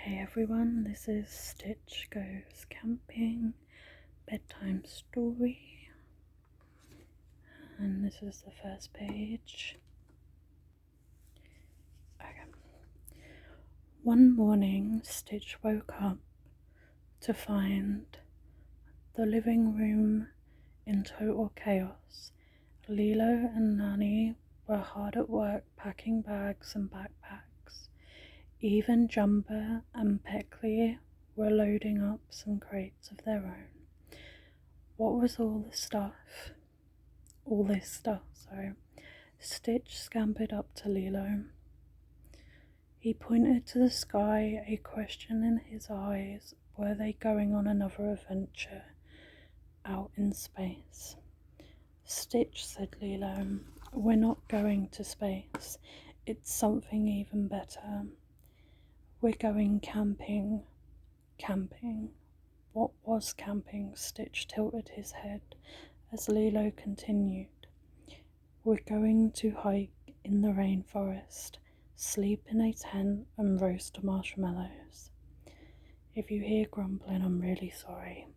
Hey everyone, this is Stitch Goes Camping bedtime story, and this is the first page. Okay. One morning, Stitch woke up to find the living room in total chaos. Lilo and Nanny were hard at work packing bags and backpacks. Even Jumper and Peckley were loading up some crates of their own. What was all this stuff? Stitch scampered up to Lilo. He pointed to the sky, a question in his eyes. Were they going on another adventure out in space? Stitch, said Lilo, we're not going to space. It's something even better. We're going camping. Camping? What was camping? Stitch tilted his head as Lilo continued. We're going to hike in the rainforest, sleep in a tent and roast marshmallows. If you hear grumbling, I'm really sorry.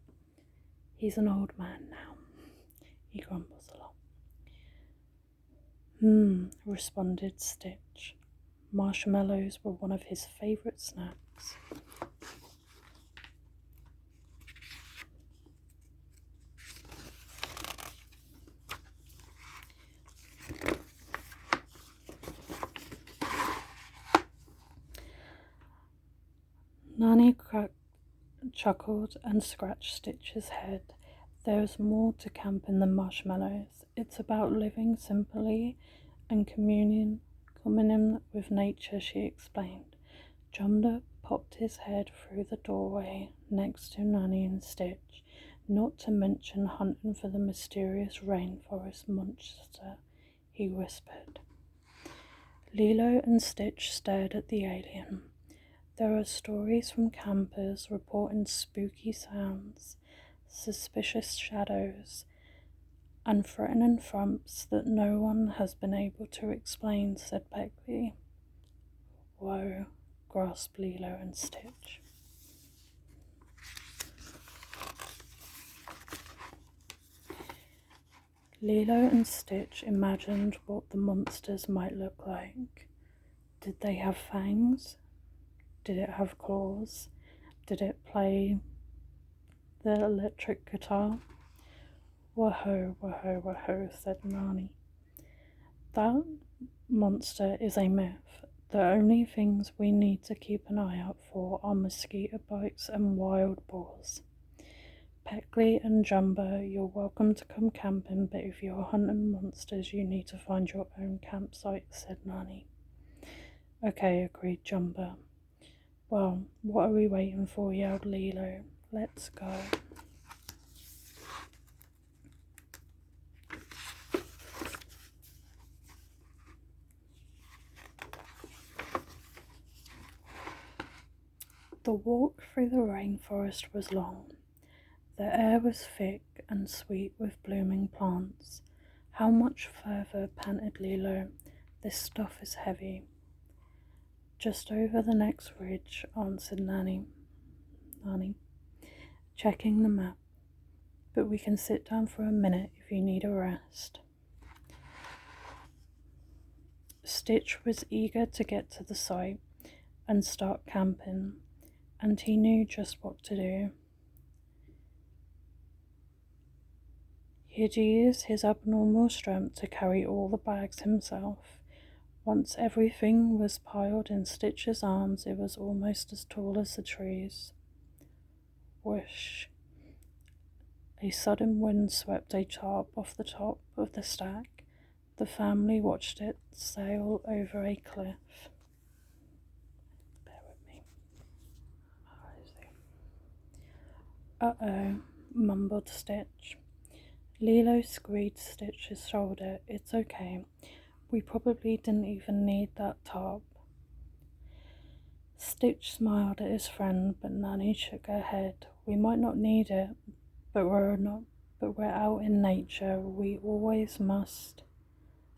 He's an old man now. He grumbles a lot. Responded Stitch. Marshmallows were one of his favourite snacks. Nanny chuckled and scratched Stitch's head. There's more to camping than marshmallows. It's about living simply and communing with nature, she explained. Jumper popped his head through the doorway next to Nanny and Stitch, not to mention hunting for the mysterious rainforest monster, he whispered. Lilo and Stitch stared at the alien. There are stories from campers reporting spooky sounds, suspicious shadows, and threatening thumps that no one has been able to explain, said Peckley. Whoa, gasped Lilo and Stitch. Lilo and Stitch imagined what the monsters might look like. Did they have fangs? Did it have claws? Did it play the electric guitar? Whoa, whoa, whoa, said Nanny. That monster is a myth. The only things we need to keep an eye out for are mosquito bites and wild boars. Peckley and Jumper, you're welcome to come camping, but if you're hunting monsters, you need to find your own campsite, said Nanny. Okay, agreed Jumper. Well, what are we waiting for? Yelled Lilo. Let's go. The walk through the rainforest was long. The air was thick and sweet with blooming plants. How much further, panted Lilo. This stuff is heavy. Just over the next ridge, answered Nanny, checking the map. But we can sit down for a minute if you need a rest. Stitch was eager to get to the site and start camping, and he knew just what to do. He'd use his abnormal strength to carry all the bags himself. Once everything was piled in Stitch's arms, it was almost as tall as the trees. Whoosh! A sudden wind swept a tarp off the top of the stack. The family watched it sail over a cliff. Bear with me. Uh-oh, mumbled Stitch. Lilo squeezed Stitch's shoulder. It's okay. We probably didn't even need that tarp. Stitch smiled at his friend, but Nanny shook her head. We might not need it, but we're out in nature. We always must.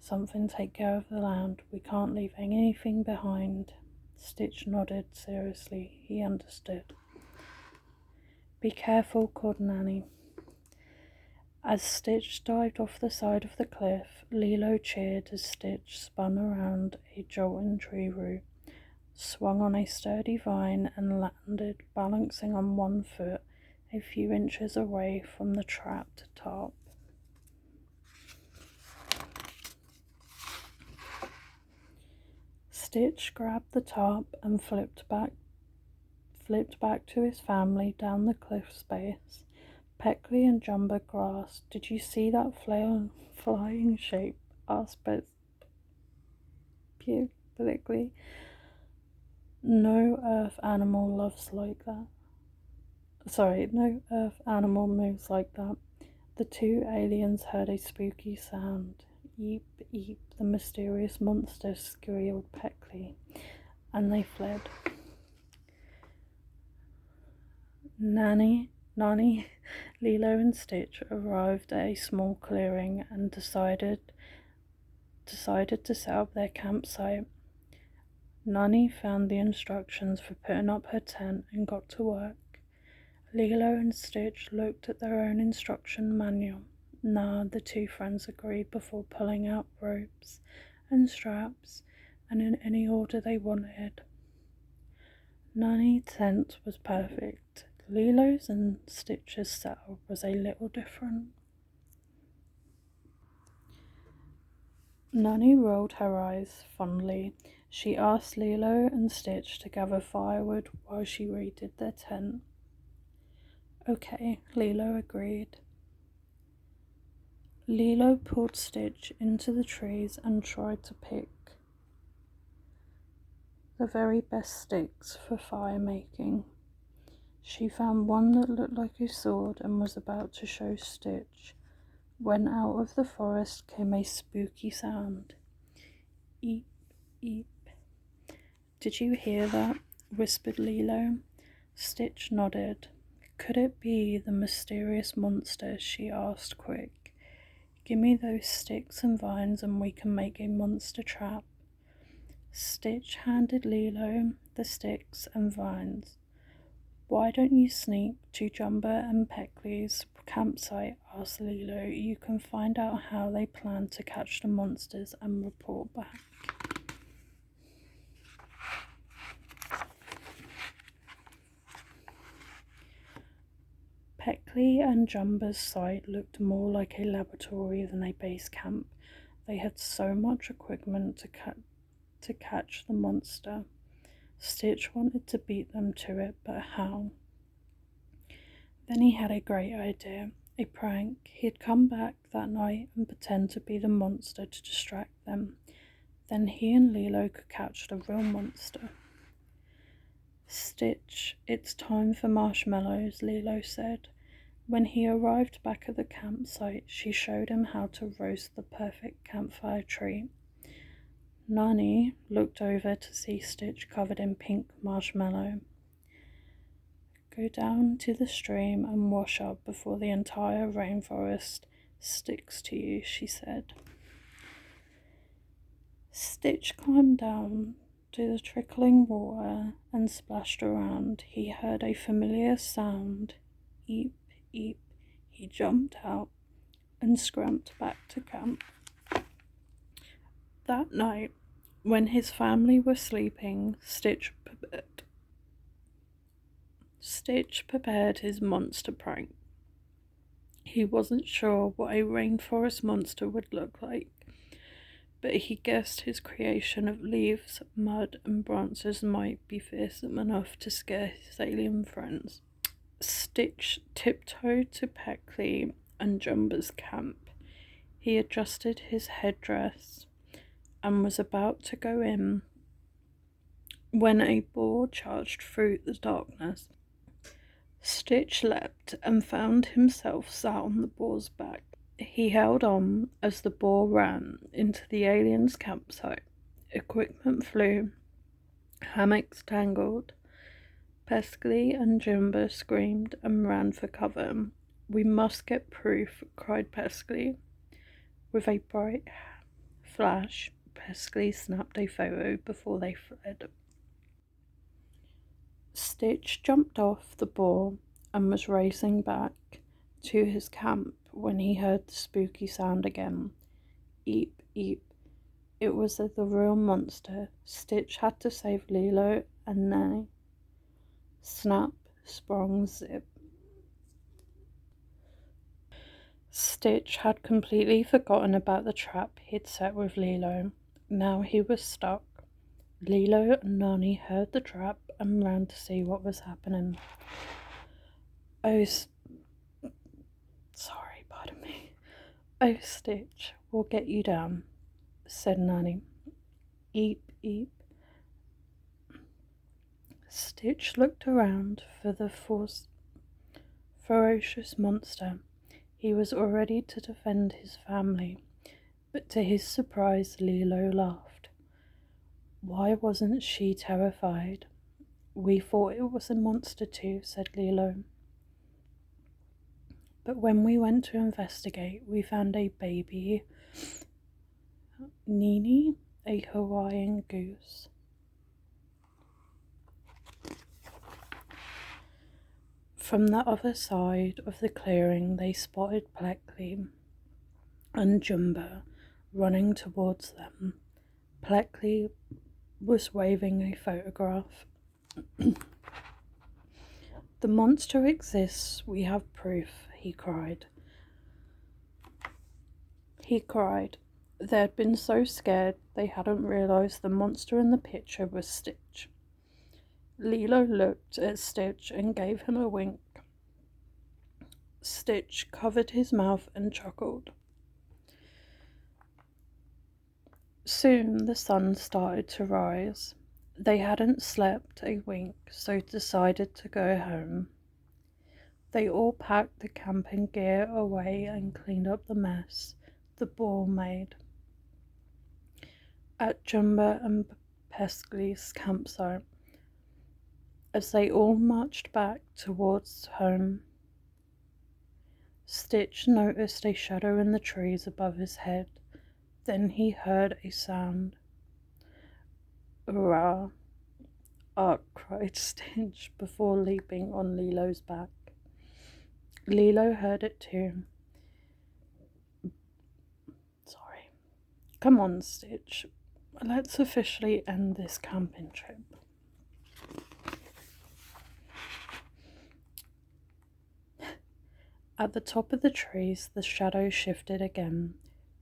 Something take care of the land. We can't leave anything behind, Stitch nodded seriously. He understood. Be careful, called Nanny. As Stitch dived off the side of the cliff, Lilo cheered as Stitch spun around a jolting tree root, swung on a sturdy vine, and landed, balancing on one foot, a few inches away from the trapped tarp. Stitch grabbed the tarp and flipped back to his family down the cliff face. Peckley and Jumper grasped. Did you see that flying shape? Asked Beth publicly. No earth animal moves like that. The two aliens heard a spooky sound. Eep, eep, the mysterious monster squealed Peckley, and they fled. Nanny, Lilo and Stitch arrived at a small clearing and decided to set up their campsite. Nanny found the instructions for putting up her tent and got to work. Lilo and Stitch looked at their own instruction manual. Nah, the two friends agreed before pulling out ropes and straps, and in any order they wanted. Nanny's tent was perfect. Lilo's and Stitch's setup was a little different. Nanny rolled her eyes fondly. She asked Lilo and Stitch to gather firewood while she redid their tent. Okay, Lilo agreed. Lilo pulled Stitch into the trees and tried to pick the very best sticks for fire making. She found one that looked like a sword and was about to show Stitch when out of the forest came a spooky sound. Eep, eep. Did you hear that? Whispered Lilo. Stitch nodded. Could it be the mysterious monster? She asked quick. Give me those sticks and vines and we can make a monster trap. Stitch handed Lilo the sticks and vines. Why don't you sneak to Jumper and Peckley's campsite? Asked Lilo. You can find out how they plan to catch the monsters and report back. Peckley and Jumper's site looked more like a laboratory than a base camp. They had so much equipment to catch the monster. Stitch wanted to beat them to it, but how? Then he had a great idea, a prank. He'd come back that night and pretend to be the monster to distract them. Then he and Lilo could catch the real monster. Stitch, it's time for marshmallows, Lilo said. When he arrived back at the campsite, she showed him how to roast the perfect campfire treat. Nanny looked over to see Stitch covered in pink marshmallow. Go down to the stream and wash up before the entire rainforest sticks to you, she said. Stitch climbed down to the trickling water and splashed around. He heard a familiar sound. Eep, eep. He jumped out and scramped back to camp. That night, when his family were sleeping, Stitch prepared his monster prank. He wasn't sure what a rainforest monster would look like, but he guessed his creation of leaves, mud, and branches might be fearsome enough to scare his alien friends. Stitch tiptoed to Peckley and Jumper's camp. He adjusted his headdress and was about to go in when a boar charged through the darkness. Stitch leapt and found himself sat on the boar's back. He held on as the boar ran into the alien's campsite. Equipment flew, hammocks tangled. Peckley and Jumper screamed and ran for cover. We must get proof, cried Peckley. With a bright flash, Peckley snapped a photo before they fled. Stitch jumped off the boar and was racing back to his camp when he heard the spooky sound again. Eep, eep. It was the real monster. Stitch had to save Lilo and then snap, sprung, zip. Stitch had completely forgotten about the trap he'd set with Lilo. Now he was stuck. Lilo and Nani heard the trap and ran to see what was happening. Oh, sorry, pardon me. Oh, Stitch, we'll get you down, said Nani. Eep, eep. Stitch looked around for the ferocious monster. He was all ready to defend his family, but to his surprise, Lilo laughed. Why wasn't she terrified? We thought it was a monster too, said Lilo. But when we went to investigate, we found a baby Nini, a Hawaiian goose. From the other side of the clearing, they spotted Pleckley and Jumba running towards them. Pleckley was waving a photograph. The monster exists, we have proof, he cried. They'd been so scared they hadn't realised the monster in the picture was Stitch. Lilo looked at Stitch and gave him a wink. Stitch covered his mouth and chuckled. Soon the sun started to rise. They hadn't slept a wink, so decided to go home. They all packed the camping gear away and cleaned up the mess the boar made. At Jumba and Peskley's campsite, as they all marched back towards home, Stitch noticed a shadow in the trees above his head. Then he heard a sound. "Hurrah!" cried Stitch before leaping on Lilo's back. Lilo heard it too. Sorry. Come on, Stitch. Let's officially end this camping trip. At the top of the trees, the shadow shifted again.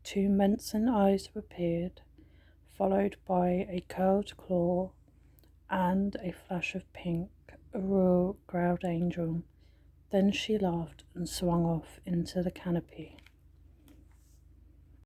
2 menacing eyes appeared, followed by a curled claw and a flash of pink. "Roar," growled Angel. Then she laughed and swung off into the canopy.